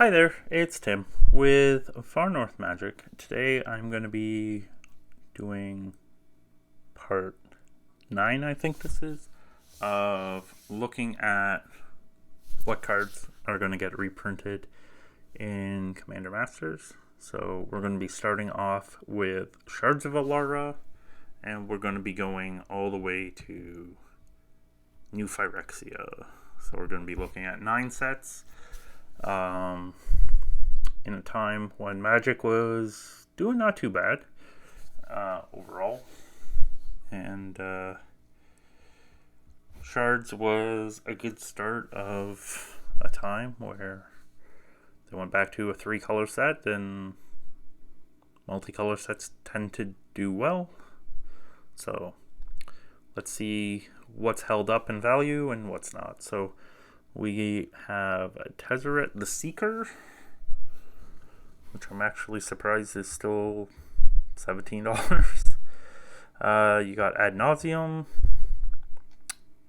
Hi there, it's Tim with Far North Magic. Today I'm going to be doing part 9, I think this is, of looking at what cards are going to get reprinted in Commander Masters. So we're going to be starting off with Shards of Alara, and we're going to be going all the way to New Phyrexia. So we're going to be looking at 9 sets. In a time when Magic was doing not too bad overall, and Shards was a good start of a time where they went back to a 3-color set, and multicolor sets tend to do well. So let's see what's held up in value and what's not. So we have Tezzeret the Seeker, which I'm actually surprised is still $17. You got Ad Nauseam,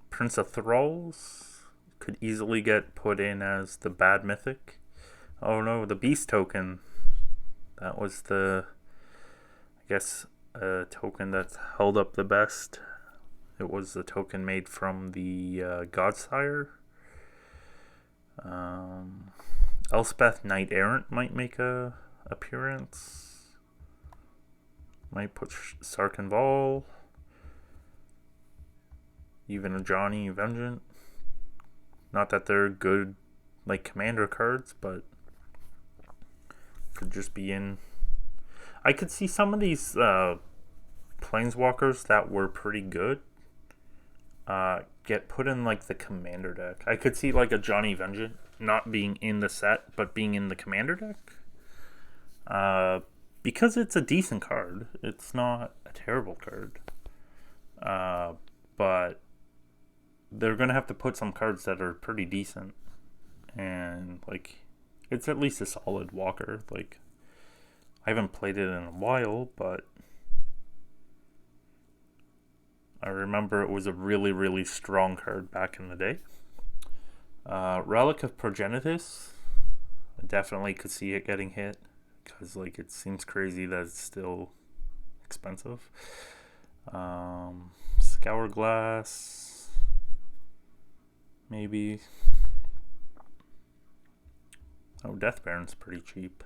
Prince of Thralls, could easily get put in as the bad mythic. Oh no, the Beast token. That was the, I guess, token that's held up the best. It was the token made from the Godsire. Elspeth Knight Errant might make a appearance. Might put Sarkin Vol. Even a Johnny Vengeant. Not that they're good like commander cards, but could just be in. I could see some of these planeswalkers that were pretty good get put in like the commander deck. I could see like a Johnny Vengeant not being in the set but being in the commander deck, because it's a decent card. It's not a terrible card, but they're gonna have to put some cards that are pretty decent, and like it's at least a solid walker. Like I haven't played it in a while, but I remember it was a really, really strong card back in the day. Relic of Progenitus, I definitely could see it getting hit, because like it seems crazy that it's still expensive. Scourglass, maybe. Oh, Death Baron's pretty cheap.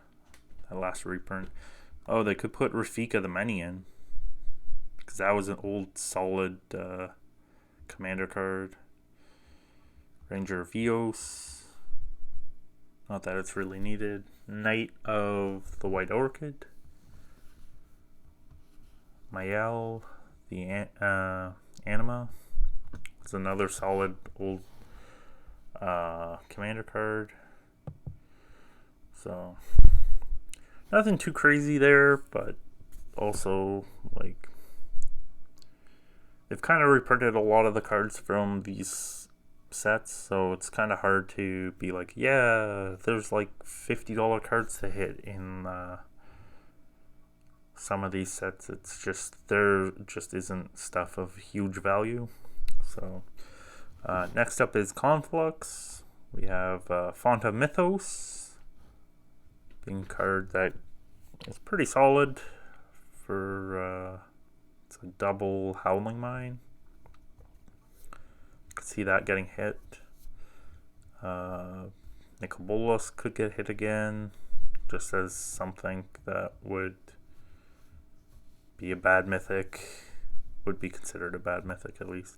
That last reprint. Oh, they could put Rafika the Many in, because that was an old solid commander card. Ranger of Eos, not that it's really needed. Knight of the White Orchid. Mael, the Anima. It's another solid old commander card. So nothing too crazy there, but also like they've kind of reprinted a lot of the cards from these sets, so it's kind of hard to be like, yeah, there's like $50 cards to hit in some of these sets. It's just there just isn't stuff of huge value. So next up is Conflux. We have Font of Mythos, being a card that is pretty solid for it's a double Howling Mine. Could see that getting hit. Nicobolas could get hit again, just as something that would be a bad mythic, would be considered a bad mythic at least.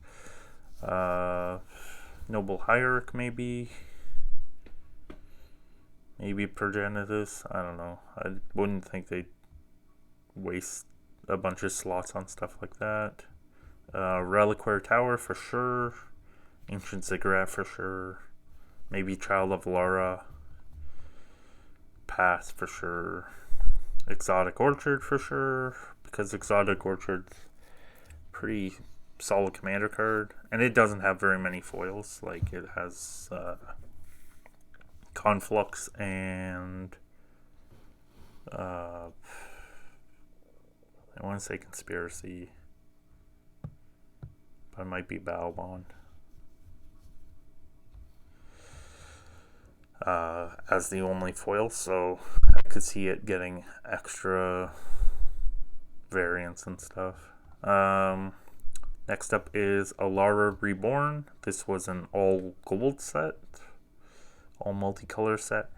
Noble Hierarch maybe Progenitus. I don't know. I wouldn't think they'd waste a bunch of slots on stuff like that. Reliquary Tower for sure. Ancient Ziggurat for sure. Maybe Child of Lara. Path for sure. Exotic Orchard for sure, because Exotic Orchard's pretty solid commander card, and it doesn't have very many foils. Like it has Conflux and I want to say Conspiracy, but it might be Battle Bond. as the only foil, so I could see it getting extra variants and stuff. Next up is Alara Reborn. This was an all gold set, all multicolor set.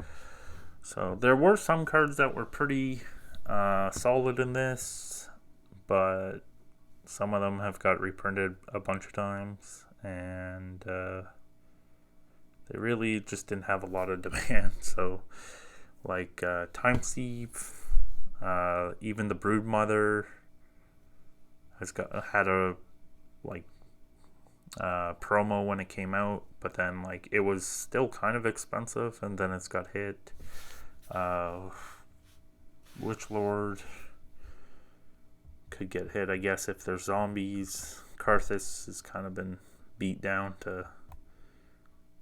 So there were some cards that were pretty solid in this, but some of them have got reprinted a bunch of times, and they really just didn't have a lot of demand. So, like Time Thief, even the Broodmother had a like promo when it came out, but then like it was still kind of expensive, and then it's got hit. Witch Lord could get hit, I guess, if there's zombies. Karthus has kind of been beat down to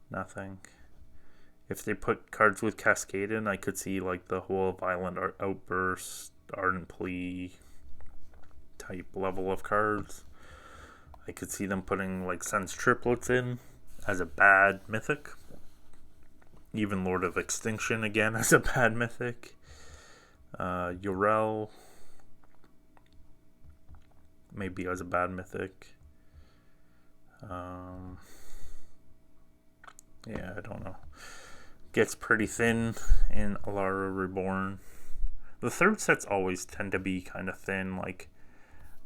nothing. If they put cards with Cascade in, I could see like the whole Violent Outburst, Ardent Plea type level of cards. I could see them putting like Sense Triplets in as a bad mythic. Even Lord of Extinction again as a bad mythic. Yorel maybe as a bad mythic. Yeah, I don't know. Gets pretty thin in Alara Reborn. The third sets always tend to be kind of thin. Like,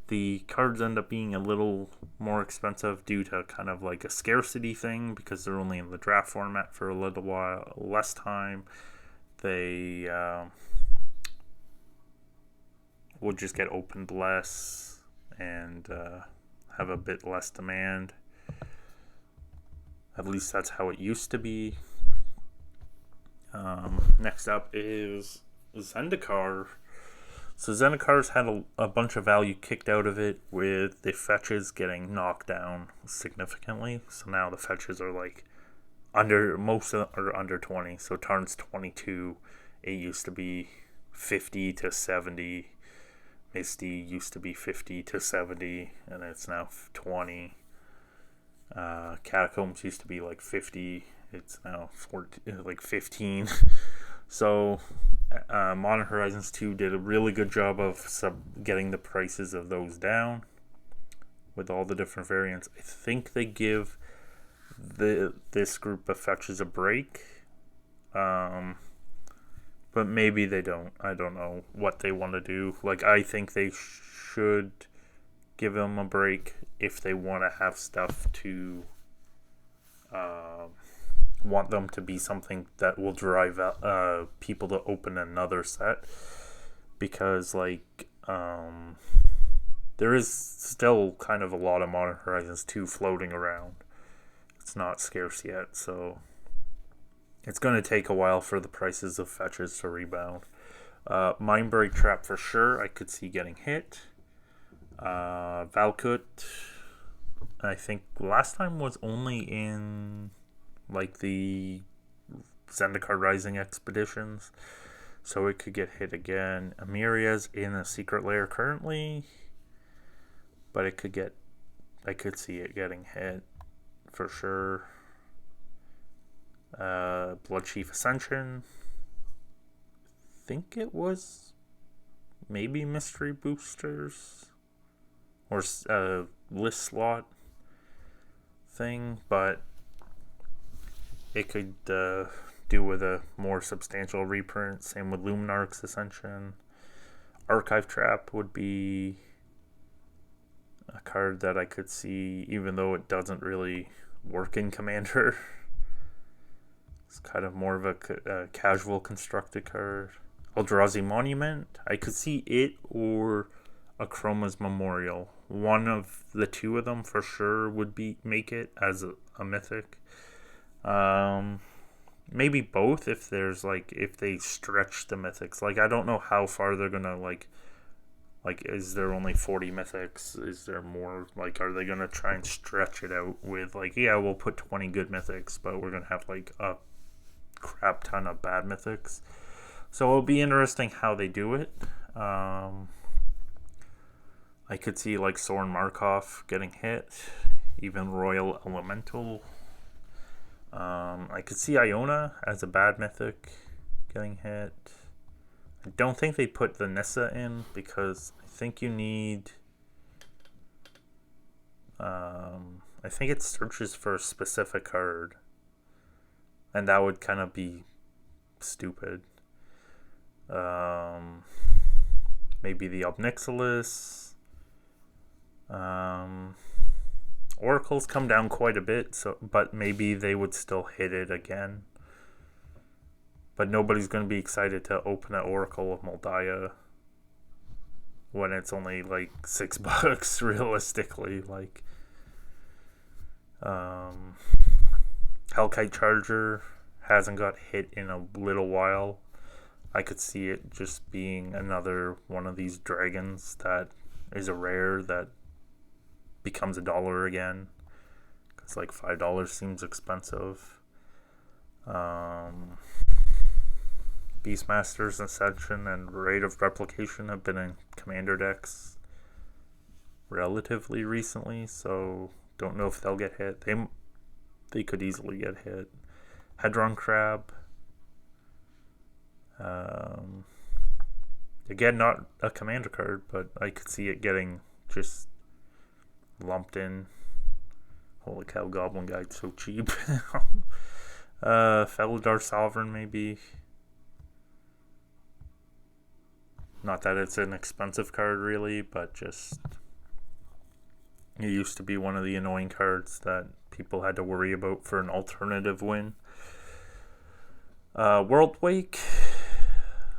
the cards end up being a little more expensive due to kind of like a scarcity thing, because they're only in the draft format for a little while, less time. They will just get opened less and have a bit less demand. At least that's how it used to be. Next up is Zendikar. So Zendikar's had a bunch of value kicked out of it, with the fetches getting knocked down significantly. So now the fetches are like most are under 20. So Tarn's 22. It used to be 50 to 70. Misty used to be 50 to 70, and it's now 20. Catacombs used to be like 50. It's now 15. So Modern Horizons 2 did a really good job of getting the prices of those down with all the different variants. I think they give this group of fetches a break, but maybe they don't. I don't know what they want to do. Like, I think they should give them a break if they want to have stuff to want them to be something that will drive people to open another set, because like there is still kind of a lot of Modern Horizons 2 floating around. It's not scarce yet, so it's going to take a while for the prices of fetches to rebound. Mindbreak Trap for sure, I could see getting hit. Valkut, I think last time was only in like the Zendikar Rising expeditions, so it could get hit again. Amiria's in a secret lair currently, but I could see it getting hit for sure. Bloodchief Ascension, I think it was maybe mystery boosters or list slot thing, but it could do with a more substantial reprint. Same with Luminarch's Ascension. Archive Trap would be a card that I could see, even though it doesn't really work in Commander. It's kind of more of a casual constructed card. Eldrazi Monument, I could see it or Akroma's Memorial. One of the two of them for sure would make it as a mythic. Maybe both if they stretch the mythics. Like, I don't know how far they're gonna like is there only 40 mythics? Is there more? Like, are they gonna try and stretch it out with like, yeah, we'll put 20 good mythics, but we're gonna have like a crap ton of bad mythics. So it'll be interesting how they do it. I could see like Soren Markov getting hit, even Royal Elemental. I could see Iona as a bad mythic getting hit. I don't think they put the Nissa in because I think you need. I think it searches for a specific card, and that would kind of be stupid. Maybe the Obnixilis. Oracles come down quite a bit, but maybe they would still hit it again. But nobody's going to be excited to open an Oracle of Moldaya when it's only like $6 realistically. Like, Hellkite Charger hasn't got hit in a little while. I could see it just being another one of these dragons that is a rare that becomes $1 again. Because like $5 seems expensive. Beastmaster's Ascension and Rate of Replication have been in commander decks relatively recently, so don't know if they'll get hit. They could easily get hit. Hedron Crab. Again, not a commander card, but I could see it getting just lumped in. Holy cow, Goblin Guide's so cheap. Felidar Sovereign, maybe. Not that it's an expensive card, really, but just it used to be one of the annoying cards that people had to worry about for an alternative win. World Wake,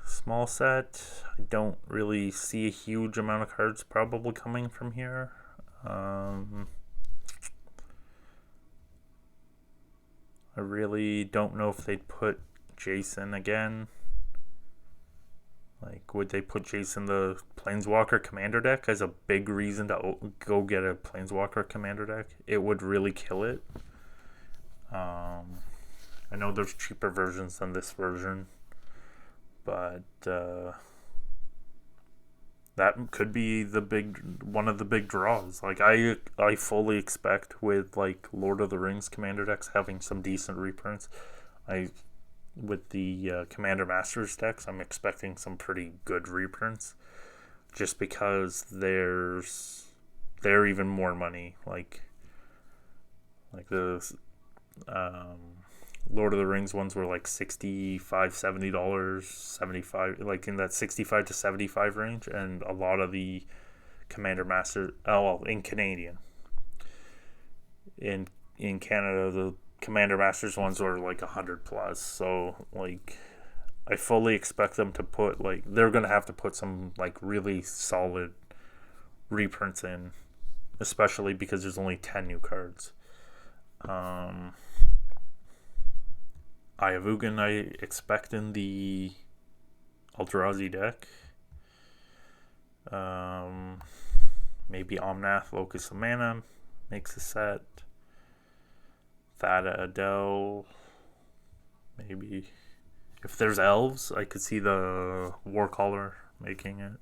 small set. I don't really see a huge amount of cards probably coming from here. I really don't know if they'd put Jason again. Like, would they put Jason the Planeswalker commander deck as a big reason to go get a Planeswalker commander deck? It would really kill it. I know there's cheaper versions than this version, but that could be one of the big draws. Like, I fully expect with like Lord of the Rings commander decks having some decent reprints. With the Commander Masters decks, I'm expecting some pretty good reprints, just because they're even more money. Like the Lord of the Rings ones were like $65, $70, 75, like in that 65 to 75 range, and a lot of the Commander Masters, in Canadian. In Canada, the Commander Masters ones are like 100 plus, so like I fully expect them to put they're gonna have to put some like really solid reprints in, especially because there's only 10 new cards. Ayavugan I expect in the Eldrazi deck. Maybe Omnath, Locust of Mana makes a set. Thada Adele, maybe. If there's elves, I could see the Warcaller making it.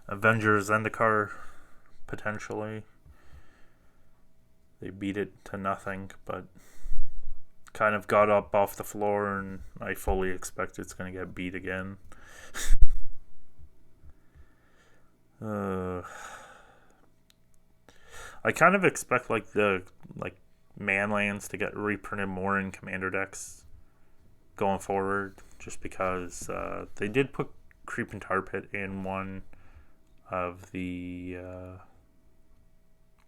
Avengers Zendikar, potentially. They beat it to nothing, but kind of got up off the floor, and I fully expect it's going to get beat again. I kind of expect the manlands to get reprinted more in commander decks going forward, just because they did put Creeping Tar Pit in one of the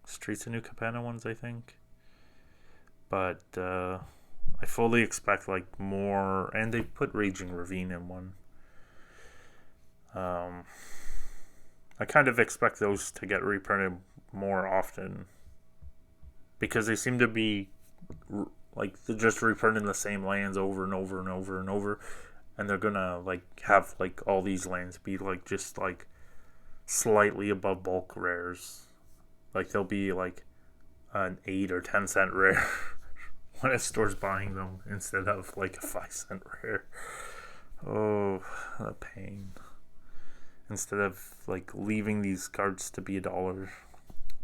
Streets of New Capenna ones, I think. But I fully expect more, and they put Raging Ravine in one. I kind of expect those to get reprinted more often, because they seem to be they're just reprinting the same lands over and over and over and over, and they're gonna have all these lands be just slightly above bulk rares. They'll be an 8 or 10 cent rare when a store's buying them, instead of a 5 cent rare. Oh, the pain. Instead of leaving these cards to be $1.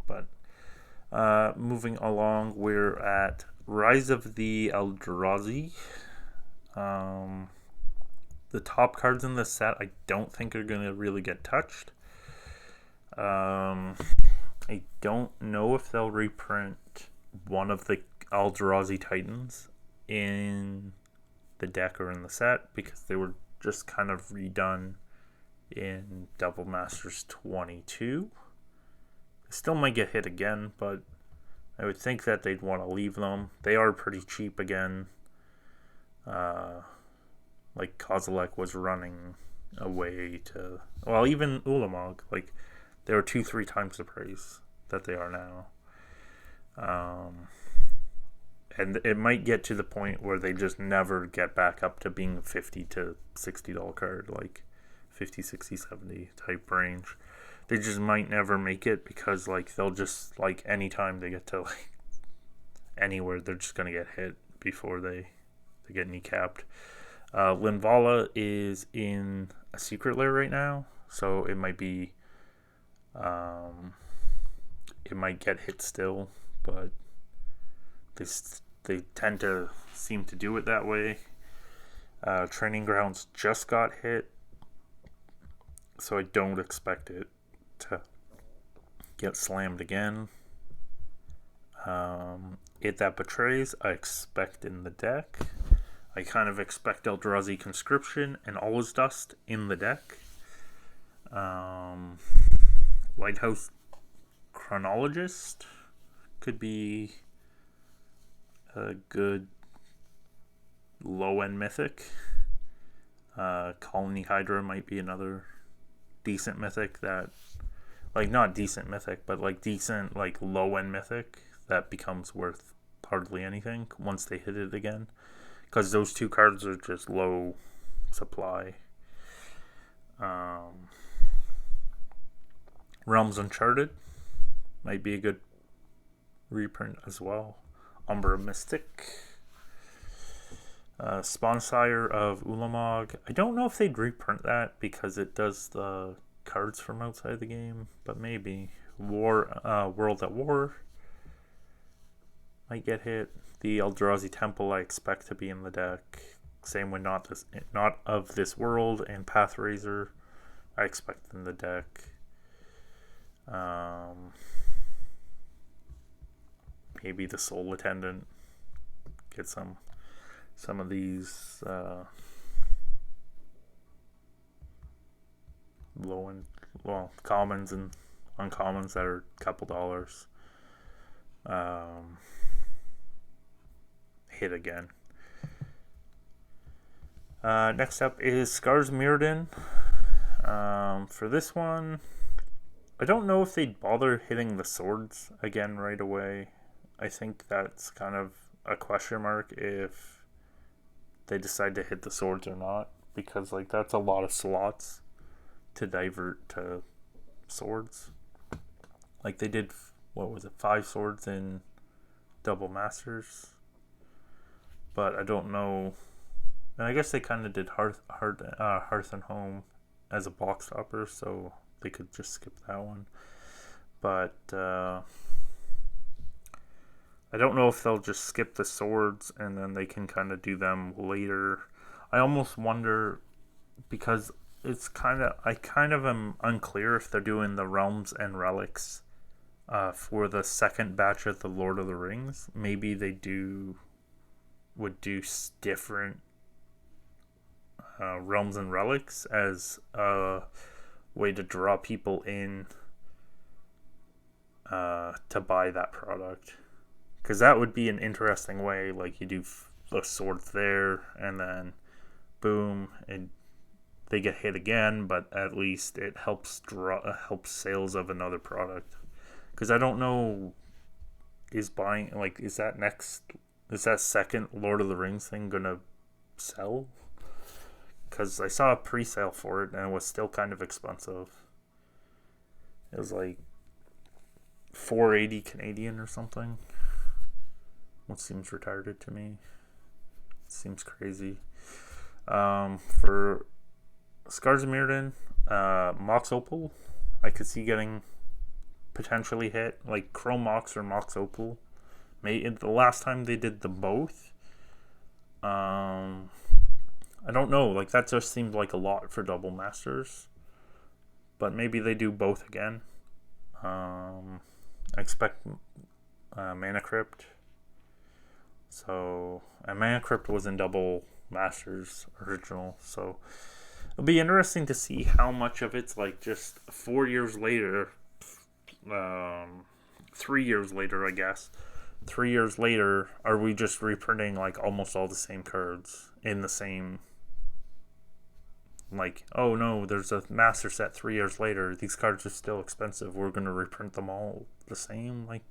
But moving along, we're at Rise of the Eldrazi. The top cards in this set I don't think are going to really get touched. I don't know if they'll reprint one of the Eldrazi Titans in the deck or in the set, because they were just kind of redone in Double Masters 22. They still might get hit again, but I would think that they'd want to leave them. They are pretty cheap again. Like Kozilek was running away to, well, even Ulamog, like they were 2-3 times the price that they are now. And it might get to the point where they just never get back up to being a $50 to $60 card, like 50, 60, 70 type range. They just might never make it, because like they'll just, like, anytime they get to like anywhere, they're just gonna get hit before they get kneecapped. Linvala is in a secret lair right now, so it might be it might get hit still, but they tend to seem to do it that way. Training Grounds just got hit, so I don't expect it to get slammed again. It That Betrays, I expect in the deck. I kind of expect Eldrazi Conscription and Always Dust in the deck. Lighthouse Chronologist could be a good low-end mythic. Colony Hydra might be another decent mythic that, like, not decent mythic, but like decent, like, low-end mythic that becomes worth hardly anything once they hit it again, because those two cards are just low supply. Realms Uncharted might be a good reprint as well. Umbra Mystic. Spawnsire of Ulamog. I don't know if they'd reprint that because it does the cards from outside the game, but maybe. World at War might get hit. The Eldrazi Temple I expect to be in the deck. Same with Not of This World and Pathraiser I expect in the deck. Maybe the Soul Attendant. Get some of these commons and uncommons that are a couple dollars. Hit again. Next up is Scars Mirrodin. For this one, I don't know if they'd bother hitting the swords again right away. I think that's kind of a question mark if they decide to hit the swords or not, because like that's a lot of slots to divert to swords. Like they did, 5 swords in Double Masters, but I don't know. And I guess they kind of did Hearth and Home as a box stopper, so they could just skip that one. But I don't know if they'll just skip the swords and then they can kind of do them later. I almost wonder, because I kind of am unclear if they're doing the Realms and Relics for the second batch of the Lord of the Rings. Maybe they would do different Realms and Relics as a way to draw people in to buy that product. Because that would be an interesting way. Like you do the swords there, and then boom, and they get hit again. But at least it helps helps sales of another product. Because I don't know, is that second Lord of the Rings thing gonna sell? Because I saw a pre-sale for it and it was still kind of expensive. It was like $4.80 Canadian or something. What seems retarded to me. It seems crazy. For Scars of Mirrodin, Mox Opal, I could see getting potentially hit. Like Chrome Mox or Mox Opal The last time they did them both, I don't know. Like, that just seemed like a lot for double masters. But maybe they do both again. I expect Mana Crypt. So, and Mana Crypt was in double masters original. So, it'll be interesting to see how much of it's like just 4 years later. 3 years later, I guess. 3 years later, are we just reprinting like almost all the same cards in the same, like, oh no, there's a master set 3 years later, these cards are still expensive, we're going to reprint them all the same, like,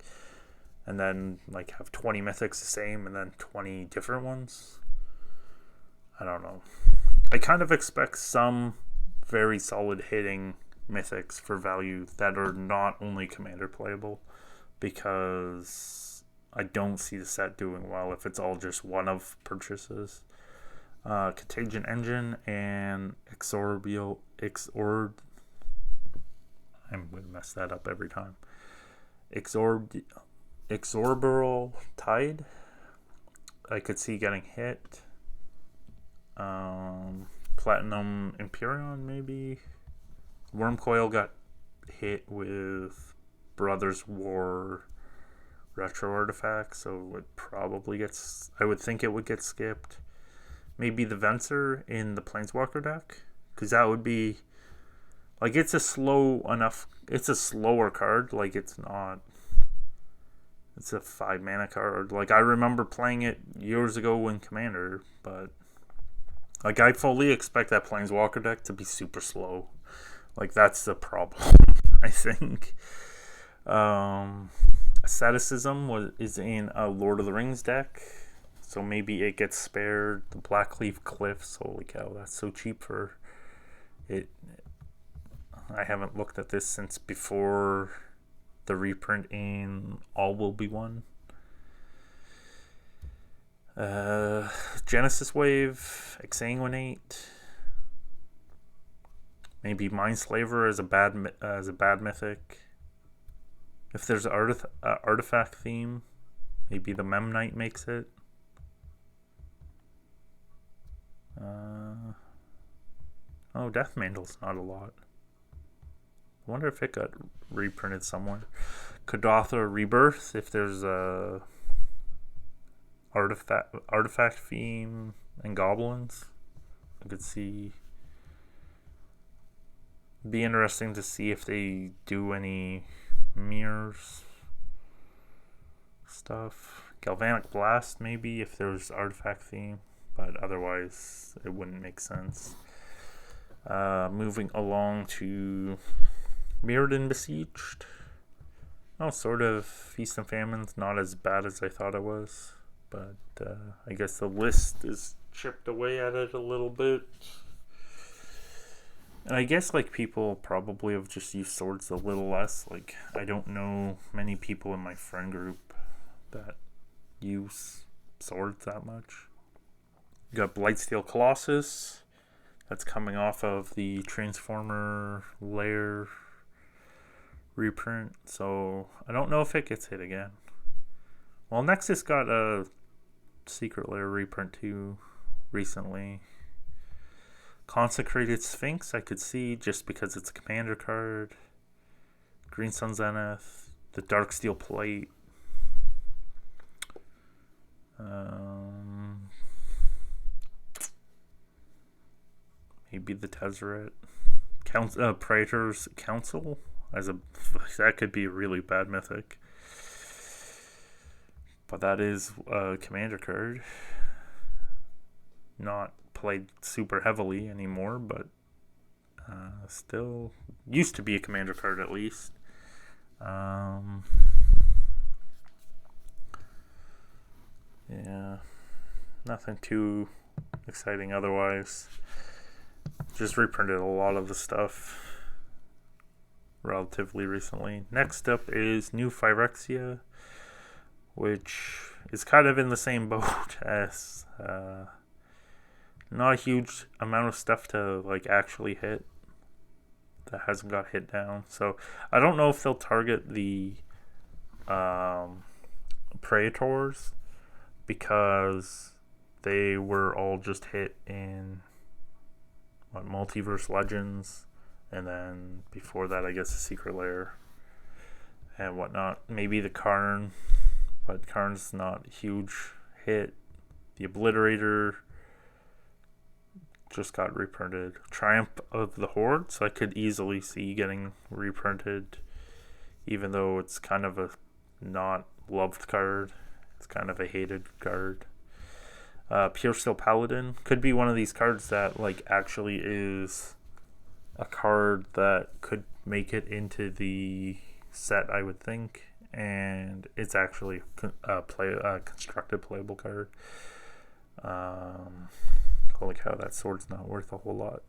and then like have 20 mythics the same and then 20 different ones. I don't know. I kind of expect some very solid hitting mythics for value that are not only commander playable, because I don't see the set doing well if it's all just one of purchases. Contagion Engine and I'm going to mess that up every time. Exorbital Tide, I could see getting hit. Platinum Empyrean, maybe. Wormcoil got hit with Brothers War retro artifact, so it probably gets, I would think it would get skipped. Maybe the Venser in the Planeswalker deck, because that would be, like, it's a slower card, like, it's a 5 mana card. Like, I remember playing it years ago in Commander, but like, I fully expect that Planeswalker deck to be super slow. Like, that's the problem, I think. Asceticism is in a Lord of the Rings deck, so maybe it gets spared. The Blackleaf Cliffs, holy cow, that's so cheap for it. I haven't looked at this since before the reprint in All Will Be One. Genesis Wave, Exsanguinate, maybe Mindslaver as a bad mythic. If there's an artifact theme, maybe the Memnite makes it. Death Mantle's not a lot. I wonder if it got reprinted somewhere. Kadathra Rebirth, if there's a artifact theme and goblins, I could see. Be interesting to see if they do any mirrors stuff. Galvanic Blast, maybe, if there's artifact theme, but otherwise it wouldn't make sense. Moving along to Mirrodin Besieged. Sort of Feast and Famine's not as bad as I thought it was, but I guess the list is chipped away at it a little bit. And I guess, like, people probably have just used swords a little less. Like, I don't know many people in my friend group that use swords that much. You got Blightsteel Colossus. That's coming off of the Transformer Lair reprint. So, I don't know if it gets hit again. Well, Nexus got a Secret Lair reprint too recently. Consecrated Sphinx, I could see, just because it's a commander card. Green Sun Zenith, the Darksteel Plate. Maybe the Tezzeret. Praetor's Council, that could be a really bad mythic. But that is a commander card. Not played super heavily anymore, but still used to be a commander card at least. Yeah, nothing too exciting otherwise. Just reprinted a lot of the stuff relatively recently. Next up is new Phyrexia, which is kind of in the same boat as not a huge amount of stuff to, like, actually hit that hasn't got hit down. So I don't know if they'll target the Praetors, because they were all just hit in Multiverse Legends, and then before that, I guess, the Secret Lair and whatnot. Maybe the Karn, but Karn's not a huge hit. The Obliterator just got reprinted. Triumph of the Horde, so I could easily see getting reprinted, even though it's kind of a not loved card. It's kind of a hated card. Pure Steel Paladin could be one of these cards that like actually is a card that could make it into the set, I would think, and it's actually a constructed playable card. Holy cow, that sword's not worth a whole lot.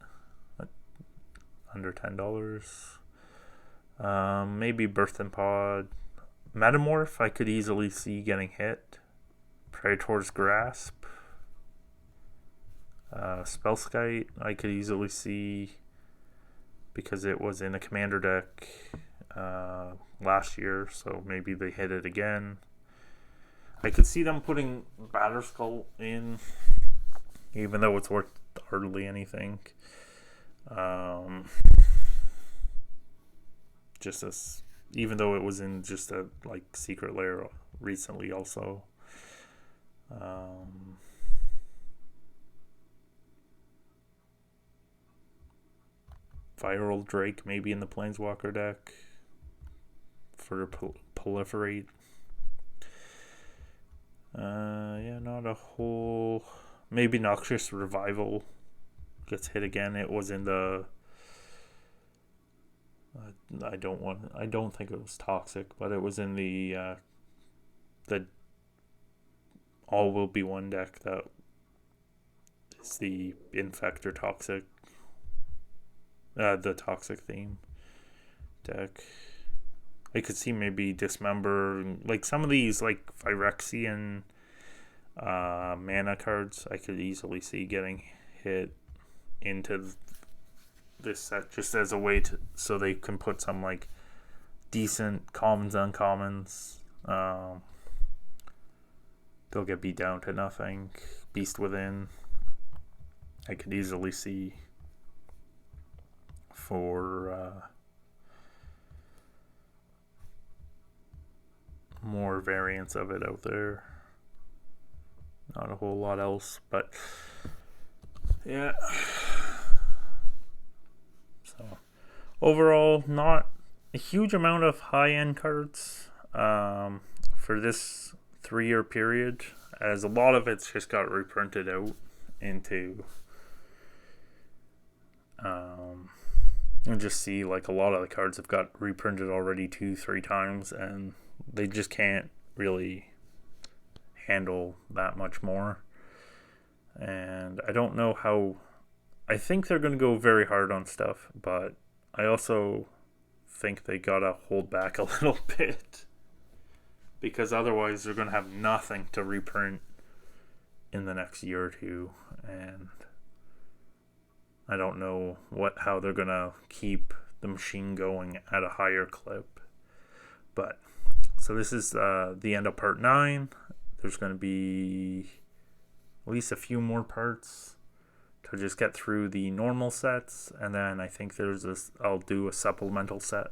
Under $10. Maybe Birthing Pod. Metamorph, I could easily see getting hit. Praetor's Grasp. Spellskite, I could easily see, because it was in a commander deck last year, so maybe they hit it again. I could see them putting Batterskull in, even though it's worth hardly anything. Just as, even though it was in just a like Secret Lair recently, also. Viral Drake maybe in the Planeswalker deck for proliferate. Yeah, not a whole. Maybe Noxious Revival gets hit again. It was in the. I don't think it was Toxic, but it was in the All Will Be One deck that is the Infector Toxic. The Toxic theme deck. I could see maybe Dismember, like some of these like Phyrexia and mana cards I could easily see getting hit into this set, just as a way to, so they can put some like decent commons, uncommons. They'll get beat down to nothing. Beast Within, I could easily see for more variants of it out there. Not a whole lot else, but yeah. So overall, not a huge amount of high-end cards for this 3-year period, as a lot of it's just got reprinted out into and just see like a lot of the cards have got reprinted already 2-3 times, and they just can't really handle that much more. And I don't know how. I think they're going to go very hard on stuff, but I also think they gotta hold back a little bit, because otherwise they're going to have nothing to reprint in the next year or two, and I don't know how they're going to keep the machine going at a higher clip. But so this is the end of part 9. There's going to be at least a few more parts to just get through the normal sets, and then I think I'll do a supplemental set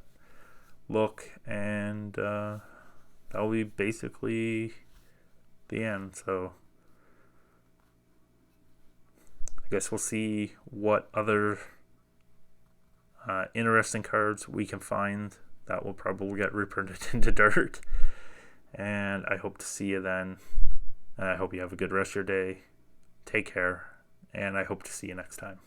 look, and that'll be basically the end. So I guess we'll see what other interesting cards we can find that will probably get reprinted into dirt. And I hope to see you then. And I hope you have a good rest of your day. Take care. And I hope to see you next time.